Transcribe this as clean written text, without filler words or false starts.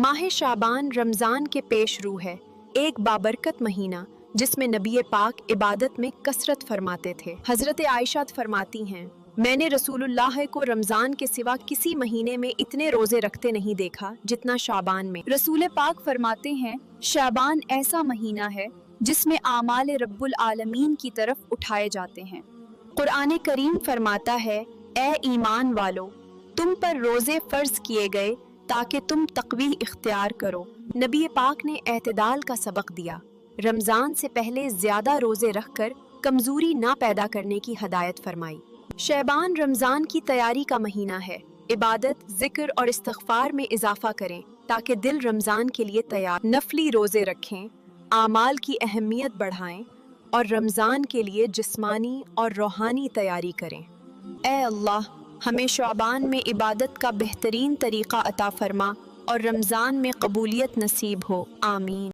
माह शाबान रमज़ान के पेश रू है, एक बाबरकत महीना जिसमें नबी पाक इबादत में कसरत फरमाते थे। हज़रत आयशा फरमाती हैं, मैंने रसूलुल्लाह को रमज़ान के सिवा किसी महीने में इतने रोज़े रखते नहीं देखा जितना शाबान में। रसूल पाक फरमाते हैं, शाबान ऐसा महीना है जिसमें आमाल रब्बुल आलमीन की तरफ उठाए जाते हैं। कुरान करीम फरमाता है, ए ईमान वालो, तुम पर रोज़े फ़र्ज किए गए ताकि तुम तक़वी इख्तियार करो। नबी पाक ने एतदाल का सबक दिया, रमज़ान से पहले ज़्यादा रोज़े रखकर कमज़ोरी ना पैदा करने की हदायत फरमाई। शैबान रमज़ान की तैयारी का महीना है। इबादत, ज़िक्र और इस्तिग़फ़ार में इजाफ़ा करें ताकि दिल रमज़ान के लिए तैयार। नफली रोज़े रखें, आमाल की अहमियत बढ़ाएं और रमज़ान के लिए जिस्मानी और रूहानी तैयारी करें। ए अल्लाह, हमें शाबान में इबादत का बेहतरीन तरीक़ा अता फ़रमा और रमज़ान में कबूलियत नसीब हो। आमीन।